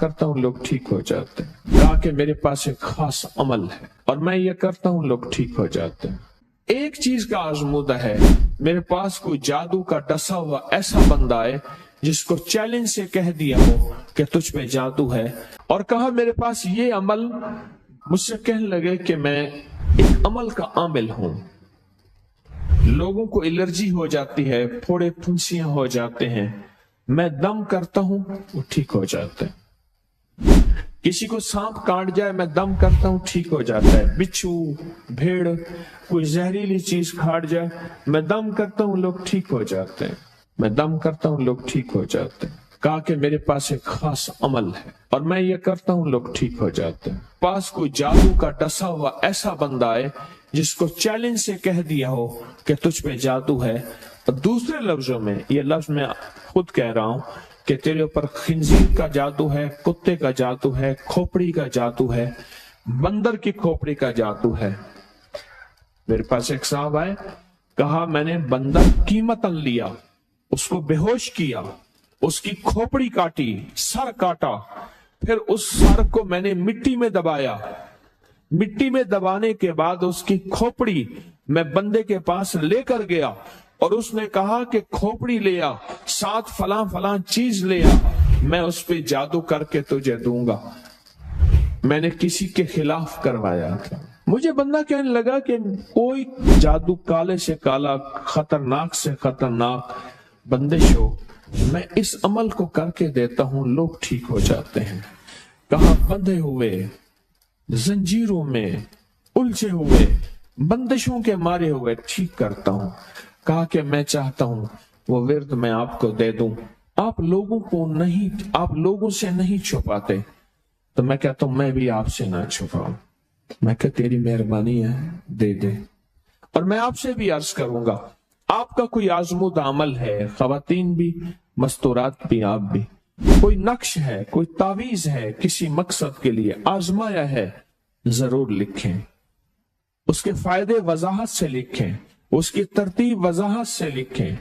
करता हूँ लोग ठीक हो जाते हैं। कहा कि मेरे पास एक खास अमल है और मैं ये करता हूँ लोग ठीक हो जाते हैं। एक चीज का आजमूदा है, मेरे पास कोई जादू का डसा हुआ ऐसा बंदा है जिसको चैलेंज से कह दिया हो कि तुझ पे जादू है, और कहा मेरे पास ये अमल, मुझसे कहने लगे कि मैं एक अमल का आमिल हूं। लोगों को एलर्जी हो जाती है, फोड़े फुंसियां हो जाते हैं, मैं दम करता हूं वो ठीक हो जाते हैं। किसी को सांप काट जाए मैं दम करता हूं ठीक हो जाता है। बिच्छू, भेड़, कोई जहरीली चीज काट जाए मैं दम करता हूं लोग ठीक हो जाते हैं। मैं दम करता हूं लोग ठीक हो जाते हैं। कहा कि मेरे पास एक खास अमल है और मैं ये करता हूं लोग ठीक हो जाते हैं। पास कोई जादू का डसा हुआ ऐसा बंदा है जिसको चैलेंज से कह दिया हो कि तुझ पे जादू है, और दूसरे लफ्जों में, ये लफ्ज मैं खुद कह रहा हूं कि तेरे ऊपर खिंजीर का जादू है, कुत्ते का जादू है, खोपड़ी का जादू है, बंदर की खोपड़ी का जादू है। मेरे पास एक साहब आए, कहा मैंने बंदर कीमतन लिया, उसको बेहोश किया, उसकी खोपड़ी काटी, सर काटा, फिर उस सर को मैंने मिट्टी में दबाया। मिट्टी में दबाने के बाद उसकी खोपड़ी मैं बंदे के पास लेकर गया और उसने कहा कि खोपड़ी ले आ, साथ फलां फलां चीज ले आ, मैं उस पे जादू करके तुझे दूंगा। मैंने किसी के खिलाफ करवाया था। मुझे बंदा कहने लगा कि कोई जादू काले से काला, खतरनाक से खतरनाक बंदिश हो, मैं इस अमल को करके देता हूं लोग ठीक हो जाते हैं। कहा बंधे हुए, जंजीरों में उलझे हुए, बंदिशों के मारे हुए ठीक करता हूं। कहा कि मैं चाहता हूं वो विर्द मैं आपको दे दूं, आप लोगों से नहीं छुपाते, तो मैं कहता हूं मैं भी आपसे ना छुपाऊं। मैं कहता तेरी मेहरबानी है, दे दे। और मैं आपसे भी अर्ज करूंगा, आपका कोई आजमूदा अमल है, खवातीन भी, मस्तूरात भी, आप भी, कोई नक्श है, कोई तावीज है, किसी मकसद के लिए आजमाया है, जरूर लिखें। उसके फायदे वजाहत से लिखें, उसकी तरतीब वजाहत से लिखें।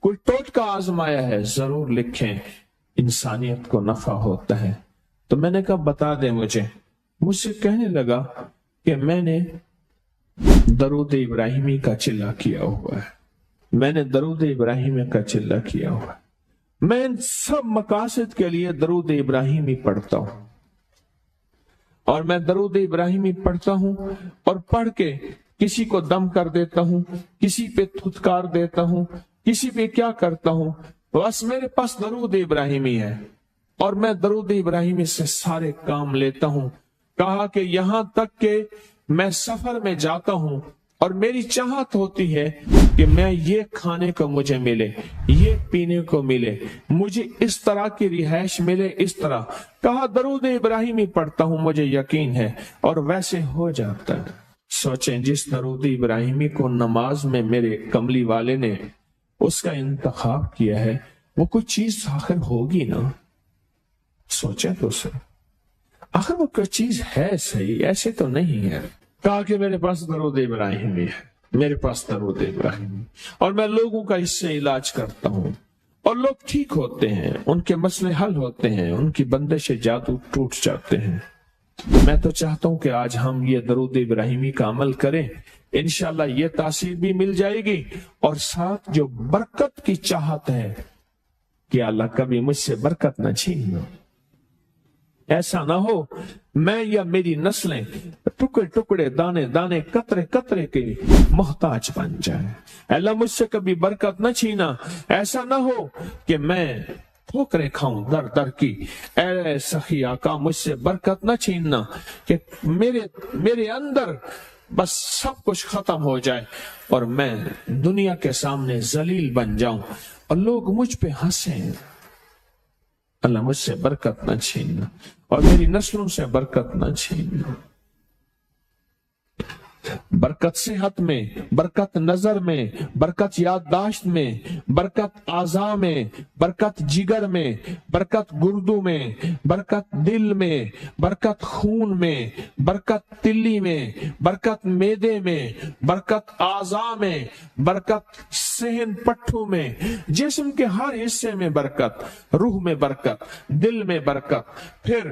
कोई टोटका आजमाया है, जरूर लिखें, इंसानियत को नफा होता है। तो मैंने कहा बता दे मुझसे कहने लगा कि मैंने दरूद इब्राहिमी का चिल्ला किया हुआ है, मैंने दरूद इब्राहिमी का चिल्ला किया हुआ है। मैं इन सब मकासद के लिए दरूद इब्राहिमी पढ़ता हूं, और मैं दरूद इब्राहिमी पढ़ता हूं और पढ़ के किसी को दम कर देता हूं, किसी पे थुतकार देता हूं, किसी पे क्या करता हूं, बस मेरे पास दरूद इब्राहिमी है और मैं दरूद इब्राहिमी से सारे काम लेता हूं। कहा कि यहां तक कि मैं सफर में जाता हूं और मेरी चाहत होती है कि मैं ये खाने को मुझे मिले, ये पीने को मिले, मुझे इस तरह की रिहाइश मिले, इस तरह। कहा दरूद इब्राहिमी पढ़ता हूं, मुझे यकीन है, और वैसे हो जाता है। सोचें, जिस दरूद इब्राहिमी को नमाज में मेरे कमली वाले ने उसका इंतखाब किया है, वो कोई चीज आखिर होगी ना। सोचें तो सही, आखिर वो कोई चीज है सही, ऐसे तो नहीं है। कहा कि मेरे पास दरूद इब्राहिमी है, मेरे पास दरूद इब्राहिमी, और मैं लोगों का इससे इलाज करता हूं और लोग ठीक होते हैं, उनके मसले हल होते हैं, उनकी बंदिश जादू टूट जाते हैं। तो मैं तो चाहता हूं कि आज हम ये दरूद इब्राहिमी का अमल करें, इंशाल्लाह ये तासीर भी मिल जाएगी, और साथ जो बरकत की चाहत है कि अल्लाह कभी मुझसे बरकत न छीनना। ऐसा ना हो मैं या मेरी नस्लें टुकड़े टुकड़े, दाने दाने, कतरे कतरे के मोहताज बन जाए। अल्लाह मुझसे कभी बरकत न छीना। ऐसा ना हो कि मैं ठोकरें खाऊं दर दर की। ऐ सखी आका, मुझसे बरकत न छीनना कि मेरे अंदर बस सब कुछ खत्म हो जाए और मैं दुनिया के सामने जलील बन जाऊं और लोग मुझ पे हंसें। अल्लाह मुझसे बरकत न छीनना और मेरी नस्लों से बरकत न छीनना। बरकत सेहत में, बरकत नजर में, बरकत याददाश्त में, बरकत आज़ा में, बरकत जिगर में, बरकत गुर्दों में, बरकत दिल में, बरकत खून में, बरकत तिल्ली में, बरकत मेदे में, बरकत आज़ा में, बरकत सेहन पट्ठों में, जिस्म के हर हिस्से में बरकत, रूह में बरकत, दिल में बरकत, फिर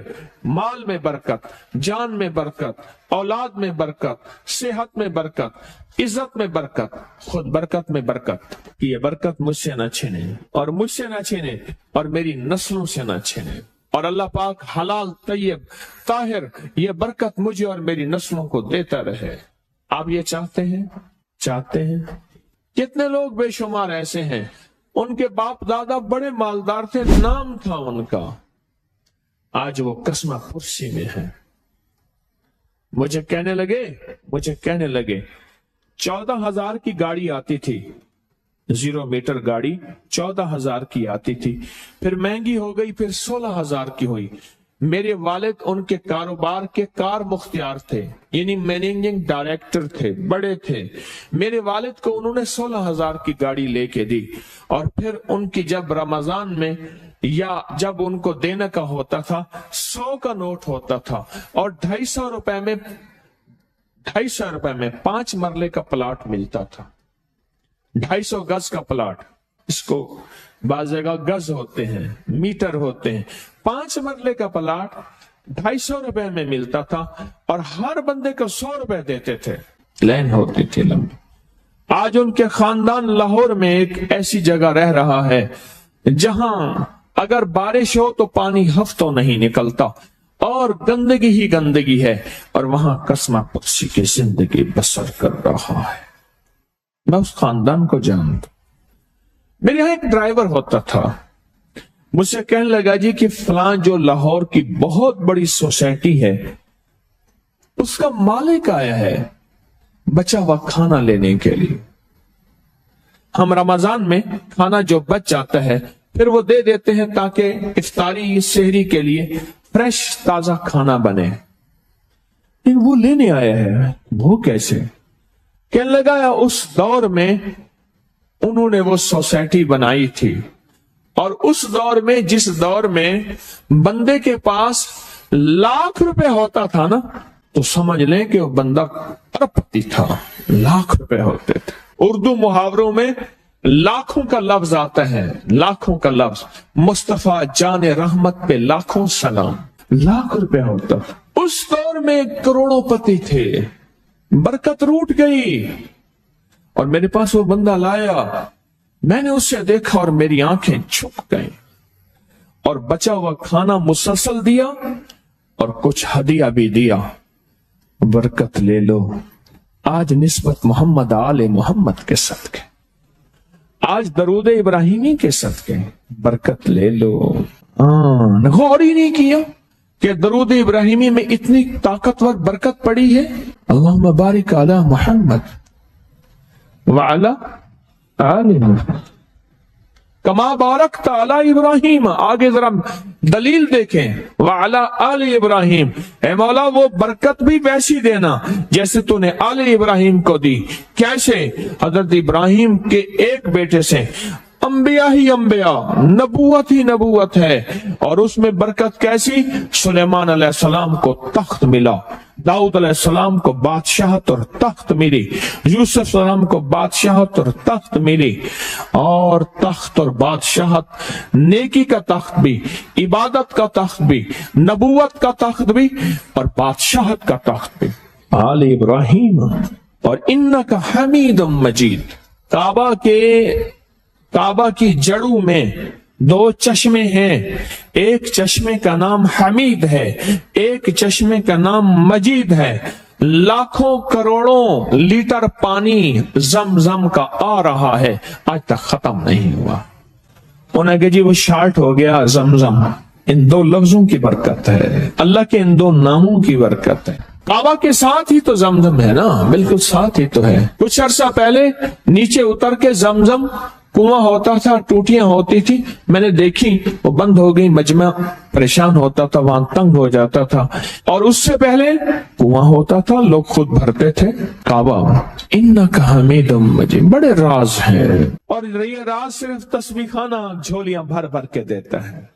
माल में बरकत, जान में बरकत, औलाद में बरकत, सेहत में बरकत, इज्जत में बरकत, खुद बरकत में बरकत। ये बरकत मुझसे न छीने और मुझसे न छीने और मेरी नस्लों से न छीने। और अल्लाह पाक हलाल तैयब ताहिर ये बरकत मुझे और मेरी नस्लों को देता रहे। आप ये चाहते हैं? चाहते हैं? कितने लोग बेशुमार ऐसे हैं, उनके बाप दादा बड़े मालदार थे, नाम था उनका, आज वो कस्मा पुरसी में है। मुझे कहने लगे 14,000 की गाड़ी आती थी, 0 मीटर गाड़ी 14,000 की आती थी, फिर महंगी हो गई, फिर 16,000 की हुई। मेरे वालिद उनके कारोबार के कार मुख्तियार थे, यानी मैनेजिंग डायरेक्टर थे, बड़े थे। मेरे वालिद को उन्होंने 16,000 की गाड़ी लेके दी, और फिर उनकी जब रमजान में या जब उनको देने का होता था 100 का नोट होता था, और 250 रुपए में 5 मरले का प्लाट मिलता था, 250 गज का प्लाट, इसको बाज़ जगह गज होते हैं, मीटर होते हैं, 5 मरले का प्लाट 250 रुपए में मिलता था, और हर बंदे को 100 रुपए देते थे, लाइन होती थी लंबी। आज उनके खानदान लाहौर में एक ऐसी जगह रह रहा है जहां अगर बारिश हो तो पानी हफ्तों नहीं निकलता, और गंदगी ही गंदगी है, और वहां कस्मा पुरसी की जिंदगी बसर कर रहा है। मैं उस खानदान को जानता। मेरे यहां एक ड्राइवर होता था, मुझसे कहने लगा जी कि फलां जो लाहौर की बहुत बड़ी सोसाइटी है उसका मालिक आया है बचा हुआ खाना लेने के लिए। हम रमजान में खाना जो बच जाता है फिर वो दे देते हैं ताकि इफ्तारी सहरी के लिए फ्रेश ताजा खाना बने। लेकिन वो लेने आया है, वो कैसे? कहने लगा उस दौर में उन्होंने वो सोसाइटी बनाई थी, और उस दौर में, जिस दौर में बंदे के पास लाख रुपए होता था ना, तो समझ लें कि वो बंदा अरबपति था, लाख रुपए होते थे। उर्दू मुहावरों में लाखों का लफ्ज आता है, लाखों का लफ्ज, मुस्तफा जान रहमत पे लाखों सलाम, लाख रुपए होता था। उस दौर में करोड़ोंपति थे, बरकत रूठ गई, और मेरे पास वो बंदा लाया, मैंने उससे देखा और मेरी आंखें झुक गई, और बचा हुआ खाना मुसलसल दिया और कुछ हदिया भी दिया। बरकत ले लो, आज निस्बत मोहम्मद आले मोहम्मद के सदके, आज दरूद इब्राहिमी के सदके बरकत ले लो। गौर ही नहीं किया कि दरूद इब्राहिमी में इतनी ताकतवर बरकत पड़ी है। अल्लाहुम्मा बारिक अला मोहम्मद व अला आले मोहम्मद कमा बारकत अला इब्राहिम। आगे जरा दलील देखें, व अला आले इब्राहिम, ऐ मौला वो बरकत भी वैसी देना जैसे तूने आले इब्राहिम को दी। कैसे? हजरत इब्राहिम के एक बेटे से अंबिया ही अंबिया, नबूवत ही नबूवत है, और उसमें बरकत कैसी? सुलेमान अलैहिस्सलाम को तख्त मिला, दाऊद अलैहिस्सलाम को बादशाहत और तख्त मिली, यूसुफ सलाम को बादशाहत और तख्त मिली, और तख्त और बादशाहत, नेकी का तख्त भी, इबादत का तख्त भी, नबूवत का तख्त भी, और बादशाहत का तख्त भी। आल इब्राहिम और इन्नका हमीदुम मजीद। काबा की जड़ों में 2 चश्मे हैं, एक चश्मे का नाम हमीद है, एक चश्मे का नाम मजीद है। लाखों करोड़ों लीटर पानी जमजम का आ रहा है, आज तक खत्म नहीं हुआ। उन्हें कहा जी वो शार्ट हो गया जमजम। इन 2 लफ्जों की बरकत है, अल्लाह के इन 2 नामों की बरकत है। काबा के साथ ही तो जमजम है ना, बिल्कुल साथ ही तो है। कुछ अरसा पहले नीचे उतर के जमजम कुआं होता था, टूटियां होती थी, मैंने देखी वो बंद हो गई, मजमा परेशान होता था, वहां तंग हो जाता था। और उससे पहले कुआं होता था, लोग खुद भरते थे। काबा इन्नका हमीदुम मजीद, बड़े राज है, और ये राज सिर्फ तस्बीह खाना झोलियां भर भर के देता है।